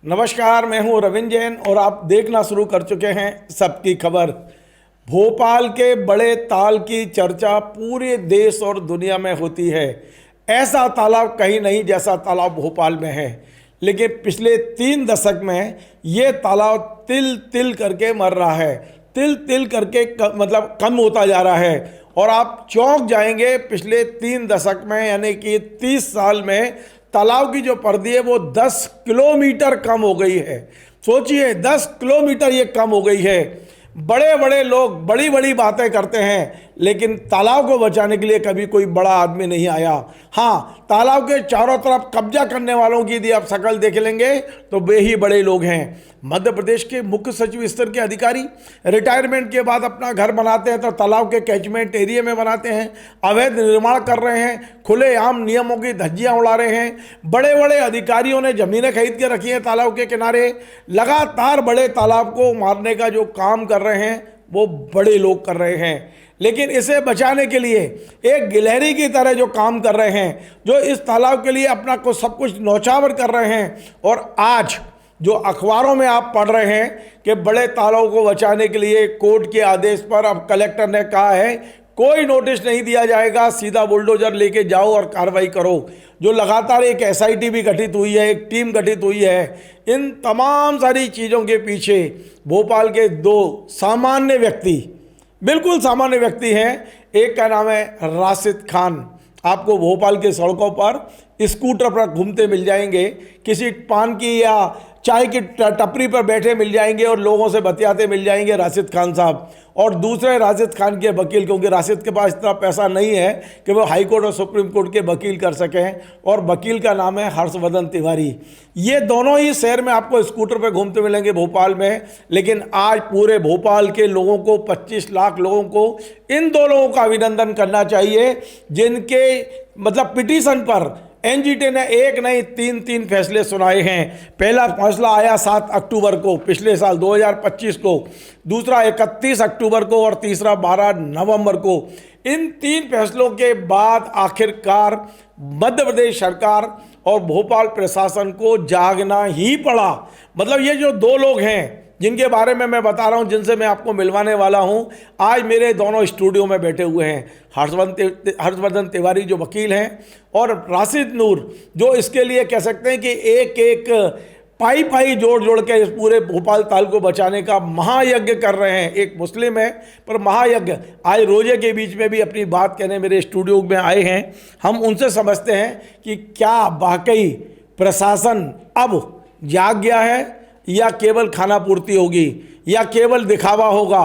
नमस्कार, मैं हूं रविंद्र जैन और आप देखना शुरू कर चुके हैं सबकी खबर। भोपाल के बड़े ताल की चर्चा पूरे देश और दुनिया में होती है। ऐसा तालाब कहीं नहीं जैसा तालाब भोपाल में है, लेकिन पिछले 3 दशक में ये तालाब तिल तिल करके मर रहा है, तिल तिल करके मतलब कम होता जा रहा है। और आप चौंक जाएंगे, पिछले 3 दशक में यानी कि 30 साल में तालाब की जो परिधि है वो 10 किलोमीटर कम हो गई है। सोचिए, 10 किलोमीटर ये कम हो गई है। बड़े बड़े लोग बड़ी बड़ी बातें करते हैं, लेकिन तालाब को बचाने के लिए कभी कोई बड़ा आदमी नहीं आया। हाँ, तालाब के चारों तरफ कब्जा करने वालों की यदि आप शक्ल देख लेंगे तो वे ही बड़े लोग हैं। मध्य प्रदेश के मुख्य सचिव स्तर के अधिकारी रिटायरमेंट के बाद अपना घर बनाते हैं तो तालाब के कैचमेंट एरिया में बनाते हैं, अवैध निर्माण कर रहे हैं, खुलेआम नियमों की धज्जियां उड़ा रहे हैं। बड़े बड़े अधिकारियों ने जमीनें खरीद के रखी हैं तालाब के किनारे। लगातार बड़े तालाब को मारने का जो काम कर रहे हैं वो बड़े लोग कर रहे हैं, लेकिन इसे बचाने के लिए एक गिलहरी की तरह जो काम कर रहे हैं, जो इस तालाब के लिए अपना को सब कुछ न्यौछावर कर रहे हैं। और आज जो अखबारों में आप पढ़ रहे हैं कि बड़े तालाब को बचाने के लिए कोर्ट के आदेश पर अब कलेक्टर ने कहा है कोई नोटिस नहीं दिया जाएगा, सीधा बुलडोजर लेके जाओ और कार्रवाई करो। जो लगातार एक एसआईटी भी गठित हुई है, एक टीम गठित हुई है। इन तमाम सारी चीज़ों के पीछे भोपाल के 2 सामान्य व्यक्ति, बिल्कुल सामान्य व्यक्ति हैं। एक का नाम है राशिद खान। आपको भोपाल के सड़कों पर स्कूटर पर घूमते मिल जाएंगे, किसी पान की या चाय की टपरी पर बैठे मिल जाएंगे और लोगों से बतियाते मिल जाएंगे राशिद खान साहब। और दूसरे राशिद खान के वकील, क्योंकि राशिद के पास इतना पैसा नहीं है कि वो हाई कोर्ट और सुप्रीम कोर्ट के वकील कर सकें, और वकील का नाम है हर्षवर्धन तिवारी। ये दोनों ही शहर में आपको स्कूटर पर घूमते मिलेंगे भोपाल में। लेकिन आज पूरे भोपाल के लोगों को, 25 लाख लोगों को, इन 2 लोगों का अभिनंदन करना चाहिए, जिनके मतलब पिटीशन पर एनजीटी ने एक नहीं 3 फैसले सुनाए हैं। पहला फैसला आया 7 अक्टूबर को पिछले साल 2025 को, दूसरा 31 अक्टूबर को और तीसरा 12 नवंबर को। इन 3 फैसलों के बाद आखिरकार मध्य प्रदेश सरकार और भोपाल प्रशासन को जागना ही पड़ा। मतलब ये जो 2 लोग हैं जिनके बारे में मैं बता रहा हूं, जिनसे मैं आपको मिलवाने वाला हूं, आज मेरे दोनों स्टूडियो में बैठे हुए हैं। हर्षवर्धन तिवारी जो वकील हैं, और राशिद नूर जो इसके लिए कह सकते हैं कि एक एक पाई जोड़ के इस पूरे भोपाल ताल को बचाने का महायज्ञ कर रहे हैं। एक मुस्लिम है पर महायज्ञ। आज रोजे के बीच में भी अपनी बात कहने मेरे स्टूडियो में आए हैं। हम उनसे समझते हैं कि क्या वाकई प्रशासन अब जाग गया है या केवल खाना पूर्ति होगी या केवल दिखावा होगा।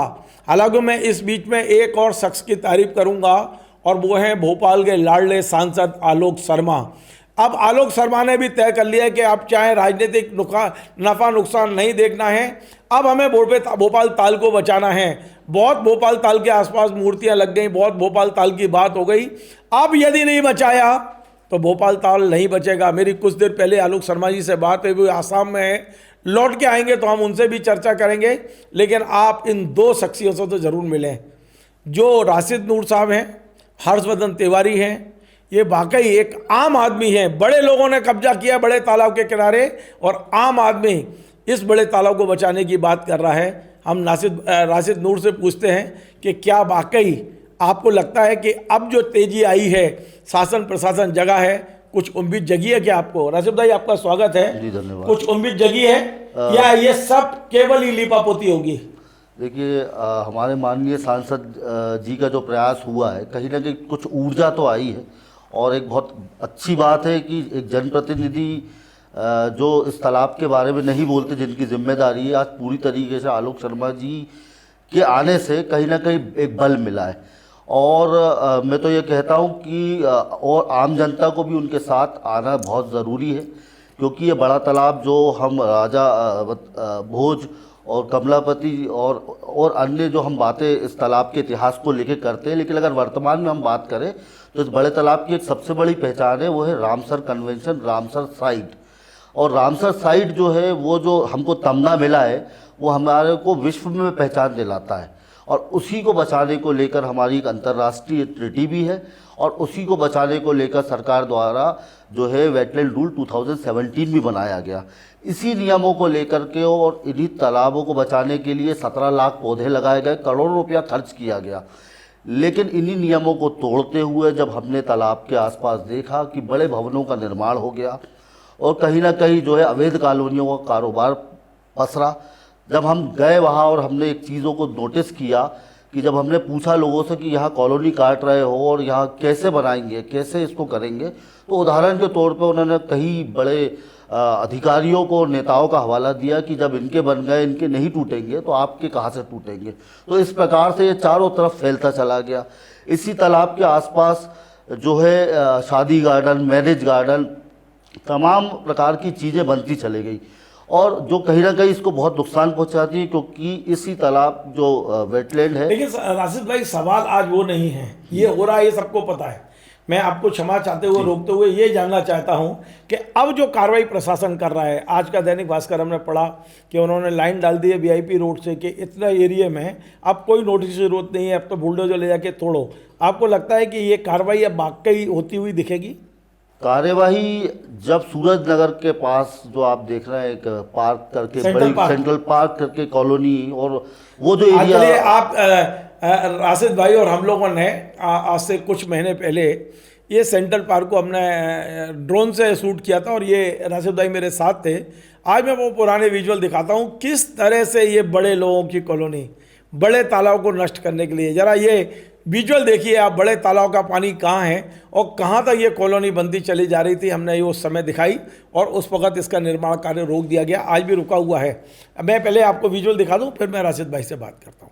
हालांकि मैं इस बीच में एक और शख्स की तारीफ करूंगा, और वो हैं भोपाल के लाडले सांसद आलोक शर्मा। अब आलोक शर्मा ने भी तय कर लिया कि आप चाहे राजनीतिक नफा नुकसान नहीं देखना है, अब हमें भोपाल ताल को बचाना है। बहुत भोपाल ताल के आसपास मूर्तियां लग गई, बहुत भोपाल ताल की बात हो गई। अब यदि नहीं बचाया तो भोपाल ताल नहीं बचेगा। मेरी कुछ देर पहले आलोक शर्मा जी से बात हुई, वो आसाम में है, लौट के आएंगे तो हम उनसे भी चर्चा करेंगे। लेकिन आप इन 2 शख्सियतों से तो जरूर मिलें। जो राशिद नूर साहब हैं, हर्षवर्धन तिवारी हैं, ये वाकई एक आम आदमी हैं। बड़े लोगों ने कब्जा किया बड़े तालाब के किनारे, और आम आदमी इस बड़े तालाब को बचाने की बात कर रहा है। हम राशिद नूर से पूछते हैं कि क्या वाकई आपको लगता है कि अब जो तेजी आई है, शासन प्रशासन जगह है, कुछ उम्मीद जगी है क्या आपको? राशिद भाई, आपका स्वागत है। जी धन्यवाद। कुछ उम्मीद जगी है या ये सब केवल ही लीपापोती होगी? देखिए, हमारे माननीय सांसद जी का जो प्रयास हुआ है, कहीं ना कहीं कुछ ऊर्जा तो आई है। और एक बहुत अच्छी बात है कि एक जनप्रतिनिधि जो इस तालाब के बारे में नहीं बोलते, जिनकी जिम्मेदारी है, आज पूरी तरीके से आलोक शर्मा जी के आने से कहीं ना कहीं एक बल मिला है। और मैं तो ये कहता हूँ कि और आम जनता को भी उनके साथ आना बहुत ज़रूरी है, क्योंकि ये बड़ा तालाब जो हम राजा भोज और कमलापति और अन्य जो हम बातें इस तालाब के इतिहास को लेके करते हैं, लेकिन अगर वर्तमान में हम बात करें तो इस बड़े तालाब की एक सबसे बड़ी पहचान है, वो है रामसर कन्वेंशन, रामसर साइट। और रामसर साइट जो है, वो जो हमको तमगा मिला है, वो हमारे को विश्व में पहचान दिलाता है। और उसी को बचाने को लेकर हमारी एक अंतर्राष्ट्रीय ट्रीटी भी है, और उसी को बचाने को लेकर सरकार द्वारा जो है वेटलैंड रूल 2017 भी बनाया गया। इसी नियमों को लेकर के और इन्हीं तालाबों को बचाने के लिए 17 लाख पौधे लगाए गए, करोड़ों रुपया खर्च किया गया। लेकिन इन्हीं नियमों को तोड़ते हुए जब हमने तालाब के आसपास देखा कि बड़े भवनों का निर्माण हो गया और कहीं ना कहीं जो है अवैध कॉलोनियों का कारोबार पसरा, जब हम गए वहाँ और हमने एक चीज़ों को नोटिस किया कि जब हमने पूछा लोगों से कि यहाँ कॉलोनी काट रहे हो और यहाँ कैसे बनाएंगे, कैसे इसको करेंगे, तो उदाहरण के तौर पे उन्होंने कई बड़े अधिकारियों को, नेताओं का हवाला दिया कि जब इनके बन गए, इनके नहीं टूटेंगे तो आपके कहाँ से टूटेंगे। तो इस प्रकार से ये चारों तरफ फैलता चला गया। इसी तालाब के आसपास जो है शादी गार्डन, मैरिज गार्डन, तमाम प्रकार की चीज़ें बनती चली गई, और जो कहीं ना कहीं इसको बहुत नुकसान पहुंचाती है, क्योंकि इसी तालाब जो वेटलैंड है। लेकिन राशिद भाई, सवाल आज वो नहीं है, ये हो रहा है, ये सबको पता है। मैं आपको क्षमा चाहते हुए, रोकते हुए ये जानना चाहता हूं कि अब जो कार्रवाई प्रशासन कर रहा है, आज का दैनिक भास्कर हमने पढ़ा कि उन्होंने लाइन डाल दी है वीआईपी रोड से कि इतना एरिया में अब कोई नोटिस की जरूरत नहीं है, अब तो बुलडोजर ले जाके तोड़ो। आपको लगता है कि ये कार्रवाई अब वाकई होती हुई दिखेगी? कार्यवाही जब सूरज नगर के पास जो आप देख रहे हैं, एक पार्क करके, सेंट्रल पार्क करके कॉलोनी, और वो जो एरिया आप राशिद भाई और हम लोगों ने आज से कुछ महीने पहले ये सेंट्रल पार्क को हमने ड्रोन से शूट किया था, और ये राशिद भाई मेरे साथ थे। आज मैं वो पुराने विजुअल दिखाता हूँ किस तरह से ये बड़े लोगों की कॉलोनी बड़े तालाब को नष्ट करने के लिए, जरा ये विजुअल देखिए आप, बड़े तालाब का पानी कहाँ है और कहाँ तक ये कॉलोनी बनती चली जा रही थी। हमने ये उस समय दिखाई और उस वक्त इसका निर्माण कार्य रोक दिया गया, आज भी रुका हुआ है। मैं पहले आपको विजुअल दिखा दूँ, फिर मैं राशिद भाई से बात करता हूँ।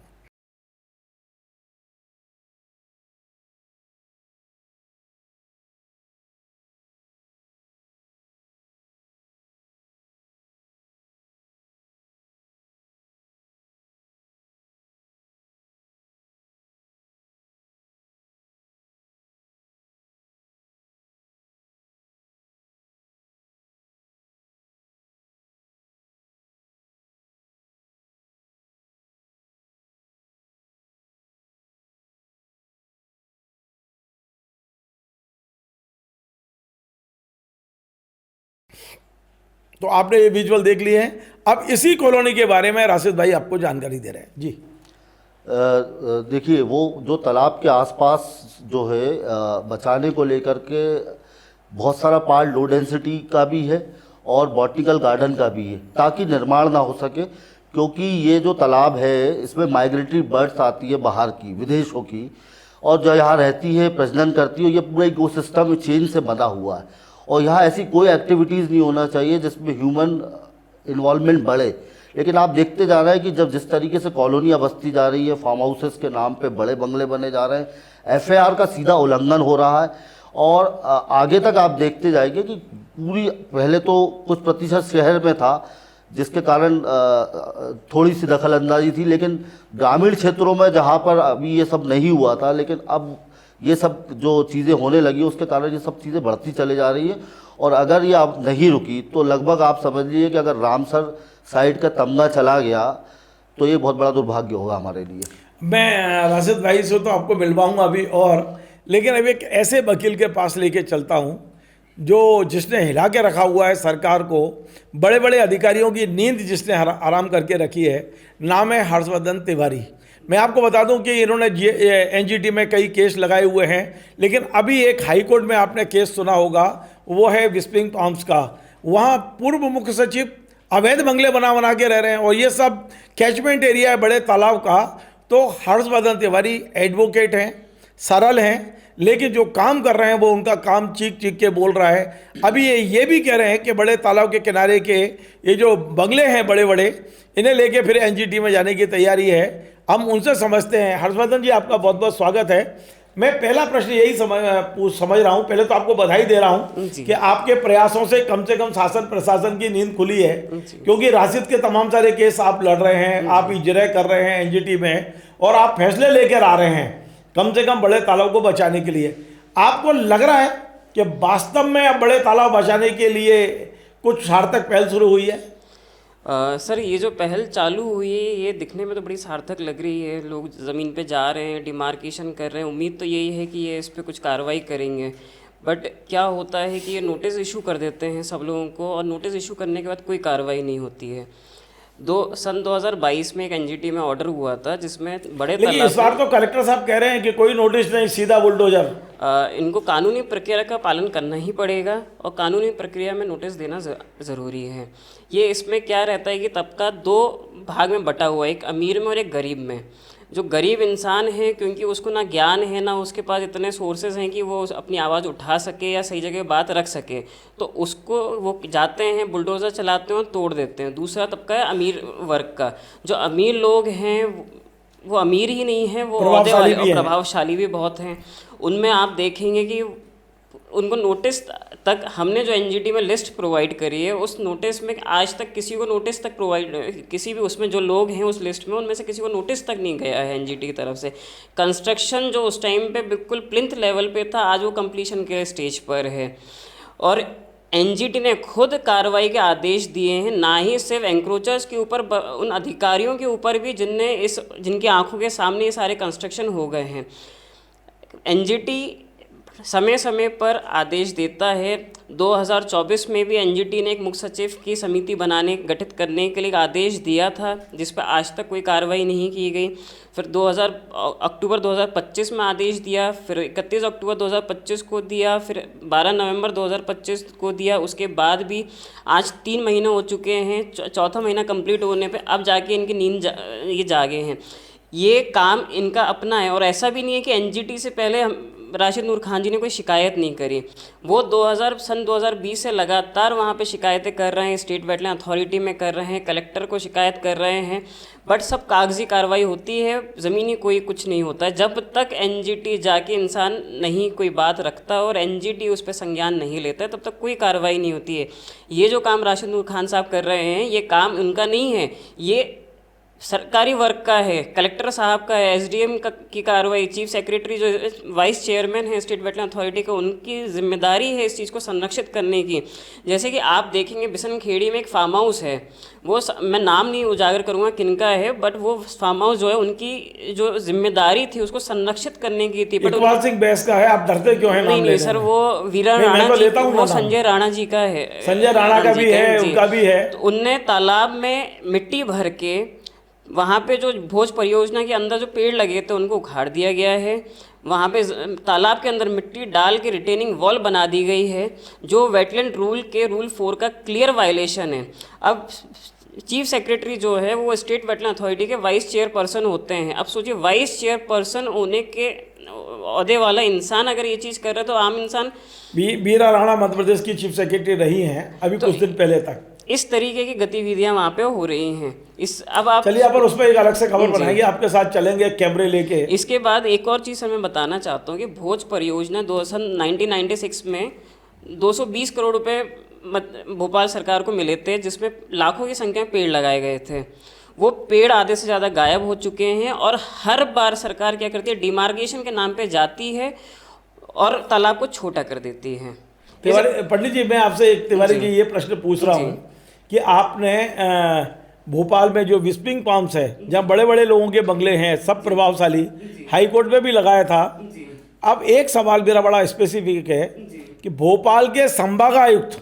तो आपने ये विजुअल देख लिए हैं। अब इसी कॉलोनी के बारे में राशिद भाई आपको जानकारी दे रहे हैं जी। देखिए, वो जो तालाब के आसपास जो है बचाने को लेकर के बहुत सारा पार्ट लो डेंसिटी का भी है और बॉटनिकल गार्डन का भी है, ताकि निर्माण ना हो सके, क्योंकि ये जो तालाब है इसमें माइग्रेटरी बर्ड्स आती है बाहर की, विदेशों की, और जो यहाँ रहती है, प्रजनन करती है। ये पूरा इकोसिस्टम चेन से बना हुआ है, और यहाँ ऐसी कोई एक्टिविटीज़ नहीं होना चाहिए जिसमें ह्यूमन इन्वॉल्वमेंट बढ़े। लेकिन आप देखते जा रहे हैं कि जब जिस तरीके से कॉलोनियाँ बसती जा रही है, फार्म हाउसेस के नाम पे बड़े बंगले बने जा रहे हैं, एफएआर का सीधा उल्लंघन हो रहा है। और आगे तक आप देखते जाएंगे कि पूरी, पहले तो कुछ प्रतिशत शहर में था जिसके कारण थोड़ी सी दखल अंदाजी थी, लेकिन ग्रामीण क्षेत्रों में जहाँ पर अभी ये सब नहीं हुआ था, लेकिन अब ये सब जो चीज़ें होने लगी उसके कारण ये सब चीज़ें बढ़ती चले जा रही है। और अगर ये अब नहीं रुकी तो लगभग आप समझ लीजिए कि अगर रामसर साइड का तमगा चला गया तो ये बहुत बड़ा दुर्भाग्य होगा हमारे लिए। मैं राशिद भाई से तो आपको मिलवाऊंगा अभी, और लेकिन अब एक ऐसे वकील के पास लेके चलता हूँ जिसने हिला के रखा हुआ है सरकार को, बड़े बड़े अधिकारियों की नींद जिसने आराम करके रखी है। नाम है हर्षवर्धन तिवारी। मैं आपको बता दूं कि इन्होंने एनजीटी में कई केस लगाए हुए हैं, लेकिन अभी एक हाई कोर्ट में आपने केस सुना होगा, वो है विस्पिंग टॉम्स का। वहाँ पूर्व मुख्य सचिव अवैध बंगले बना के रह रहे हैं, और ये सब कैचमेंट एरिया है बड़े तालाब का। तो हर्षवर्धन तिवारी एडवोकेट हैं, सरल हैं, लेकिन जो काम कर रहे हैं वो उनका काम चीख चीख के बोल रहा है। अभी ये भी कह रहे हैं कि बड़े तालाब के किनारे के ये जो बंगले हैं बड़े बड़े, इन्हें लेके फिर एनजीटी में जाने की तैयारी है। हम उनसे समझते हैं। हर्षवर्धन जी, आपका बहुत बहुत स्वागत है। मैं पहला प्रश्न यही समझ रहा हूँ, पहले तो आपको बधाई दे रहा हूँ कि आपके प्रयासों से कम शासन प्रशासन की नींद खुली है, क्योंकि राशिद के तमाम सारे केस आप लड़ रहे हैं, आप इजराय कर रहे हैं एनजीटी में, और आप फैसले लेकर आ रहे हैं कम से कम बड़े तालाब को बचाने के लिए। आपको लग रहा है कि वास्तव में अब बड़े तालाब बचाने के लिए कुछ सार्थक पहल शुरू हुई है? सर ये जो पहल चालू हुई है ये दिखने में तो बड़ी सार्थक लग रही है। लोग ज़मीन पे जा रहे हैं, डिमार्केशन कर रहे हैं। उम्मीद तो यही है कि ये इस पे कुछ कार्रवाई करेंगे। बट क्या होता है कि ये नोटिस इशू कर देते हैं सब लोगों को, और नोटिस इशू करने के बाद कोई कार्रवाई नहीं होती है। सन 2022 में एक एनजीटी में ऑर्डर हुआ था जिसमें बड़े लेकिन इस बार तो कलेक्टर साहब कह रहे हैं कि कोई नोटिस नहीं, सीधा बुलडोजर। इनको कानूनी प्रक्रिया का पालन करना ही पड़ेगा, और कानूनी प्रक्रिया में नोटिस देना ज़रूरी है। ये इसमें क्या रहता है कि तबका दो भाग में बटा हुआ है, एक अमीर में और एक गरीब में। जो गरीब इंसान है, क्योंकि उसको ना ज्ञान है ना उसके पास इतने सोर्सेज हैं कि वो अपनी आवाज़ उठा सके या सही जगह बात रख सके, तो उसको वो जाते हैं बुलडोज़र चलाते हैं और तोड़ देते हैं। दूसरा तबका है अमीर वर्ग का। जो अमीर लोग हैं वो अमीर ही नहीं हैं, वो औहदे वाले और प्रभावशाली भी बहुत हैं। उनमें आप देखेंगे कि उनको नोटिस तक, हमने जो एनजीटी में लिस्ट प्रोवाइड करी है उस नोटिस में आज तक किसी को नोटिस तक प्रोवाइड, किसी भी उसमें जो लोग हैं उस लिस्ट में उनमें से किसी को नोटिस तक नहीं गया है एनजीटी की तरफ से। कंस्ट्रक्शन जो उस टाइम पे बिल्कुल प्लिंथ लेवल पे था, आज वो कंप्लीशन के स्टेज पर है। और एनजीटी ने खुद कार्रवाई के आदेश दिए हैं, ना ही सिर्फ एंक्रोचर्स के ऊपर, उन अधिकारियों के ऊपर भी जिनकी आंखों के सामने ये सारे कंस्ट्रक्शन हो गए हैं। एनजीटी समय समय पर आदेश देता है। 2024 में भी एनजीटी ने एक मुख्य सचिव की समिति गठित करने के लिए आदेश दिया था, जिस पर आज तक कोई कार्रवाई नहीं की गई। फिर अक्टूबर 2025 में आदेश दिया, फिर 31 अक्टूबर 2025 को दिया, फिर 12 नवंबर 2025 को दिया। उसके बाद भी आज 3 महीने हो चुके हैं, चौथा महीना कंप्लीट होने पे अब जाके इनकी नींद ये जागे हैं। ये काम इनका अपना है, और ऐसा भी नहीं है कि एनजीटी से पहले राशिद नूर खान जी ने कोई शिकायत नहीं करी। वो सन 2020 से लगातार वहाँ पे शिकायतें कर रहे हैं, स्टेट वेटलैंड अथॉरिटी में कर रहे हैं, कलेक्टर को शिकायत कर रहे हैं, बट सब कागजी कार्रवाई होती है, ज़मीनी कोई कुछ नहीं होता है। जब तक एनजीटी जाके इंसान नहीं कोई बात रखता और एनजीटी उस पर संज्ञान नहीं लेता है, तब तक कोई कार्रवाई नहीं होती है। ये जो काम राशिद नूर खान साहब कर रहे हैं, ये काम उनका नहीं है, ये सरकारी वर्क का है, कलेक्टर साहब का है, एसडीएम की कार्रवाई, चीफ सेक्रेटरी जो वाइस चेयरमैन है स्टेट वेटलैंड अथॉरिटी का, उनकी जिम्मेदारी है इस चीज़ को संरक्षित करने की। जैसे कि आप देखेंगे बिशनखेड़ी में एक फार्म हाउस है, वो मैं नाम नहीं उजागर करूँगा किनका है, बट वो फार्म हाउस जो है उनकी जो जिम्मेदारी थी उसको संरक्षित करने की थी। इकबाल सिंह बैस का है, आप डरते क्यों हैं? नहीं सर, वो वीरा राणा जी, वो संजय राणा जी का है, संजय राणा का भी है, उनका भी है। तो उनने तालाब में मिट्टी भर के वहाँ पे जो भोज परियोजना के अंदर जो पेड़ लगे थे उनको उखाड़ दिया गया है। वहाँ पे तालाब के अंदर मिट्टी डाल के रिटेनिंग वॉल बना दी गई है, जो वेटलैंड रूल 4 का क्लियर वायलेशन है। अब चीफ सेक्रेटरी जो है वो स्टेट वेटलैंड अथॉरिटी के वाइस चेयरपर्सन होते हैं। अब सोचिए, वाइस चेयरपर्सन होने के ओहदे वाला इंसान अगर ये चीज़ कर रहा है तो आम इंसान। वीरा राणा मध्य प्रदेश की चीफ सेक्रेटरी रही हैं अभी कुछ दिन पहले तक। इस तरीके की गतिविधियां वहाँ पे हो रही हैं। अब आप चलिए, अपन उस पर एक अलग से खबर बनाएंगे, आपके साथ चलेंगे कैमरे लेके। इसके बाद एक और चीज़ मैं बताना चाहता हूँ कि भोज परियोजना 1996 में 220 करोड़ रुपए भोपाल सरकार को मिले थे, जिसमें लाखों की संख्या में पेड़ लगाए गए थे। वो पेड़ आधे से ज़्यादा गायब हो चुके हैं, और हर बार सरकार क्या करती है, डिमार्केशन के नाम पे जाती है और तालाब को छोटा कर देती है। तिवारी पंडित जी, मैं आपसे एक तिवारी जी ये प्रश्न पूछ रहा हूँ कि आपने भोपाल में जो विस्पिंग पाम्स है, जहाँ बड़े बड़े लोगों के बंगले हैं, सब प्रभावशाली, हाई कोर्ट में भी लगाया था। अब एक सवाल मेरा बड़ा स्पेसिफिक है कि भोपाल के संभागायुक्त,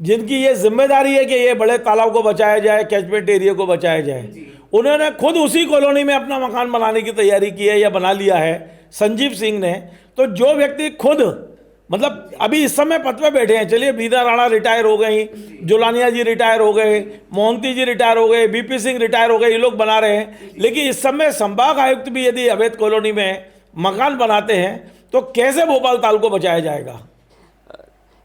जिनकी ये जिम्मेदारी है कि ये बड़े तालाब को बचाया जाए, कैचमेंट एरिया को बचाया जाए, उन्होंने खुद उसी कॉलोनी में अपना मकान बनाने की तैयारी की है या बना लिया है, संजीव सिंह ने। तो जो व्यक्ति खुद, मतलब अभी इस समय पद पे बैठे हैं, चलिए वीरा राणा रिटायर हो गई, जोलानिया जी रिटायर हो गए, मोहंती जी रिटायर हो गए, बीपी सिंह रिटायर हो गए, ये लोग बना रहे हैं, लेकिन इस समय संभाग आयुक्त भी यदि अवैध कॉलोनी में मकान बनाते हैं तो कैसे भोपाल ताल को बचाया जाएगा?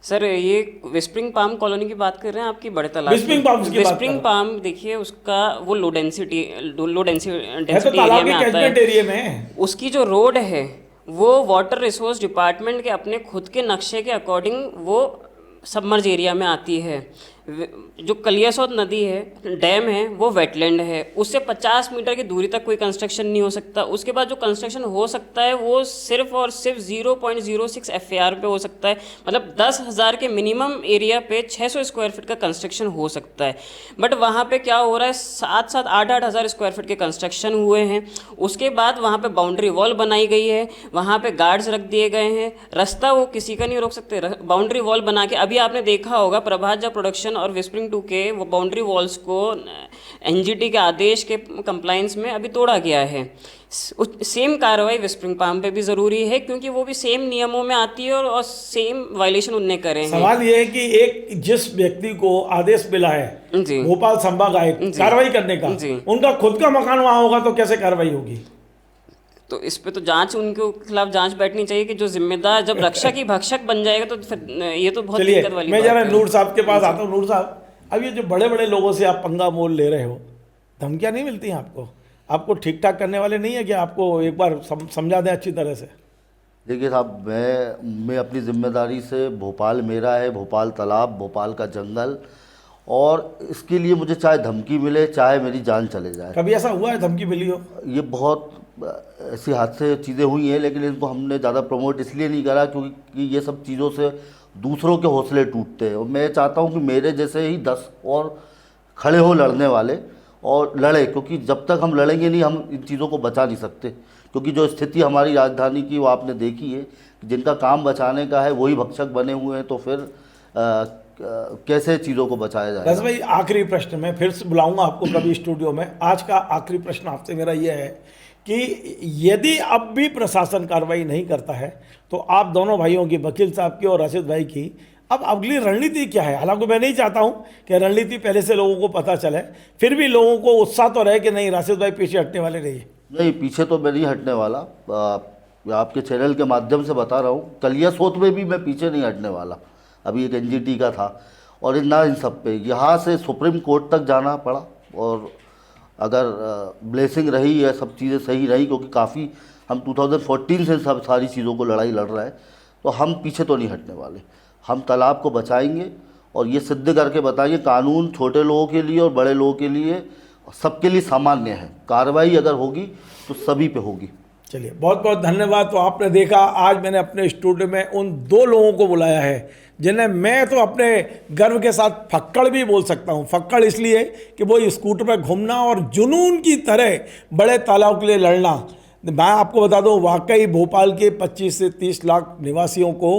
सर, ये विस्प्रिंग पाम कॉलोनी की बात कर रहे हैं आपकी, बड़े तालाब विस्प्रिंग पाम देखिए, उसका वो लो डेंसिटी एरिया में आता है। उसकी जो रोड है वो वाटर रिसोर्स डिपार्टमेंट के अपने खुद के नक्शे के अकॉर्डिंग वो सबमर्ज एरिया में आती है। जो कलियासोत नदी है, डैम है, वो वेटलैंड है, उससे 50 मीटर की दूरी तक कोई कंस्ट्रक्शन नहीं हो सकता। उसके बाद जो कंस्ट्रक्शन हो सकता है वो सिर्फ और सिर्फ 0.06 FAR पे हो सकता है, मतलब 10,000 के मिनिमम एरिया पे 600 स्क्वायर फीट का कंस्ट्रक्शन हो सकता है। बट वहाँ पे क्या हो रहा है, 7-7, 8-8 हज़ार स्क्वायर फीट के कंस्ट्रक्शन हुए हैं। उसके बाद वहाँ पे बाउंड्री वॉल बनाई गई है, वहाँ पे गार्ड्स रख दिए गए हैं, रास्ता वो किसी का नहीं रोक सकते। बाउंड्री वॉल बना के, अभी आपने देखा होगा प्रभात झा प्रोडक्शन और विस्परिंग 2 के वो बाउंड्री वॉल्स को NGT के आदेश के कंप्लायंस में अभी तोड़ा गया है। सेम कार्रवाई विस्परिंग पाम पे भी ज़रूरी है, क्योंकि वो भी सेम नियमों में आती है और सेम वायलेशन उनने करे हैं। सवाल ये है कि एक जिस व्यक्ति को आदेश मिला है जी भोपाल संभाग आयुक्त कार्रवाई करने का, जी। उनका खुद का मकान वहां होगा तो कैसे कार्रवाई होगी? तो इस पे तो जांच, उनके खिलाफ जांच बैठनी चाहिए कि जो जिम्मेदार जब रक्षक ही भक्षक बन जाएगा तो फिर ये तो बहुत चलिए दिक्कत वाली मैं बात जरा है। नूर साहब के पास आता हूँ। नूर साहब, अब ये जो बड़े बड़े लोगों से आप पंगा मोल ले रहे हो, धमकियां नहीं मिलती हैं आपको? आपको ठीक ठाक करने वाले नहीं है कि आपको एक बार समझा दें अच्छी तरह से? देखिए साहब, मैं अपनी जिम्मेदारी से, भोपाल मेरा है, भोपाल तालाब, भोपाल का जंगल, और इसके लिए मुझे चाहे धमकी मिले, चाहे मेरी जान चले जाए। कभी ऐसा हुआ है धमकी मिली हो? ये बहुत ऐसी हादसे चीज़ें हुई हैं, लेकिन इनको हमने ज़्यादा प्रमोट इसलिए नहीं करा क्योंकि ये सब चीज़ों से दूसरों के हौसले टूटते हैं। और मैं चाहता हूँ कि मेरे जैसे ही 10 और खड़े हो लड़ने वाले, और लड़े, क्योंकि जब तक हम लड़ेंगे नहीं, हम इन चीज़ों को बचा नहीं सकते। क्योंकि जो स्थिति हमारी राजधानी की वो आपने देखी है, जिनका काम बचाने का है वही भक्षक बने हुए हैं, तो फिर कैसे चीज़ों को बचाया जाए? रस भाई, आखिरी प्रश्न मैं फिर से बुलाऊंगा आपको कभी स्टूडियो में। आज का आखिरी प्रश्न आपसे मेरा यह है कि यदि अब भी प्रशासन कार्रवाई नहीं करता है तो आप दोनों भाइयों की, वकील साहब की और राशिद भाई की, अब अगली रणनीति क्या है? हालांकि मैं नहीं चाहता हूं कि रणनीति पहले से लोगों को पता चले, फिर भी लोगों को उत्साह तो रहे कि नहीं राशिद भाई पीछे हटने वाले नहीं है। नहीं, पीछे तो मैं नहीं हटने वाला। आपके चैनल के माध्यम से बता रहा हूँ, कलियासोत में भी मैं पीछे नहीं हटने वाला। अभी एक NGT का था, और ना इन सब पे यहाँ से सुप्रीम कोर्ट तक जाना पड़ा, और अगर ब्लेसिंग रही है, सब चीज़ें सही रही, क्योंकि काफ़ी हम 2014 से सब सारी चीज़ों को लड़ाई लड़ रहे हैं, तो हम पीछे तो नहीं हटने वाले। हम तालाब को बचाएंगे और ये सिद्ध करके बताएंगे कानून छोटे लोगों के लिए और बड़े लोगों के लिए, सबके लिए सामान्य है। कार्रवाई अगर होगी तो सभी पे होगी। चलिए, बहुत बहुत धन्यवाद। तो आपने देखा, आज मैंने अपने स्टूडियो में उन 2 लोगों को बुलाया है जिन्हें मैं तो अपने गर्व के साथ फक्कड़ भी बोल सकता हूँ। फक्कड़ इसलिए कि वो स्कूटर पर घूमना और जुनून की तरह बड़े तालाब के लिए लड़ना। मैं आपको बता दूं, वाकई भोपाल के 25 से 30 लाख निवासियों को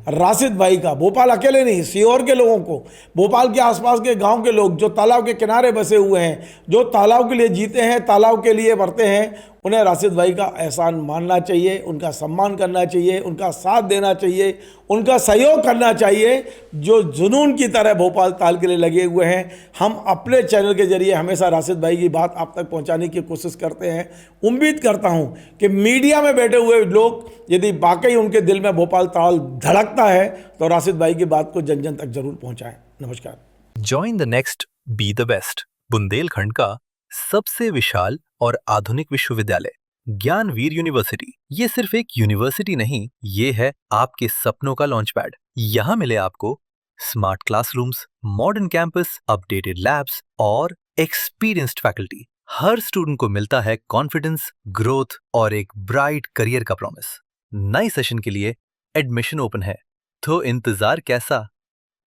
राशिद भाई का, भोपाल अकेले नहीं, सीहोर के लोगों को, भोपाल के आसपास के गांव के लोग जो तालाब के किनारे बसे हुए हैं, जो तालाब के लिए जीते हैं, तालाब के लिए मरते हैं, उन्हें राशिद भाई का एहसान मानना चाहिए, उनका सम्मान करना चाहिए, उनका साथ देना चाहिए, उनका सहयोग करना चाहिए, जो जुनून की तरह भोपाल ताल के लिए लगे हुए हैं। हम अपने चैनल के जरिए हमेशा राशिद भाई की बात आप तक पहुंचाने की कोशिश करते हैं। उम्मीद करता हूं कि मीडिया में बैठे हुए लोग, यदि वाकई उनके दिल में भोपाल ताल धड़कता है तो राशिद भाई की बात को जन जन तक जरूर पहुंचाएं। नमस्कार। Join the next be the best, Bundelkhand का सबसे विशाल और आधुनिक विश्वविद्यालय ज्ञानवीर यूनिवर्सिटी। ये सिर्फ एक यूनिवर्सिटी नहीं, ये है आपके सपनों का लॉन्च पैड। यहाँ मिले आपको smart classrooms, modern campus, updated labs और एक्सपीरियंस्ड फैकल्टी। हर स्टूडेंट को मिलता है कॉन्फिडेंस, ग्रोथ और एक ब्राइट करियर का प्रॉमिस। नए सेशन के लिए एडमिशन ओपन है, तो इंतजार कैसा?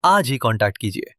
आज ही कांटेक्ट कीजिए।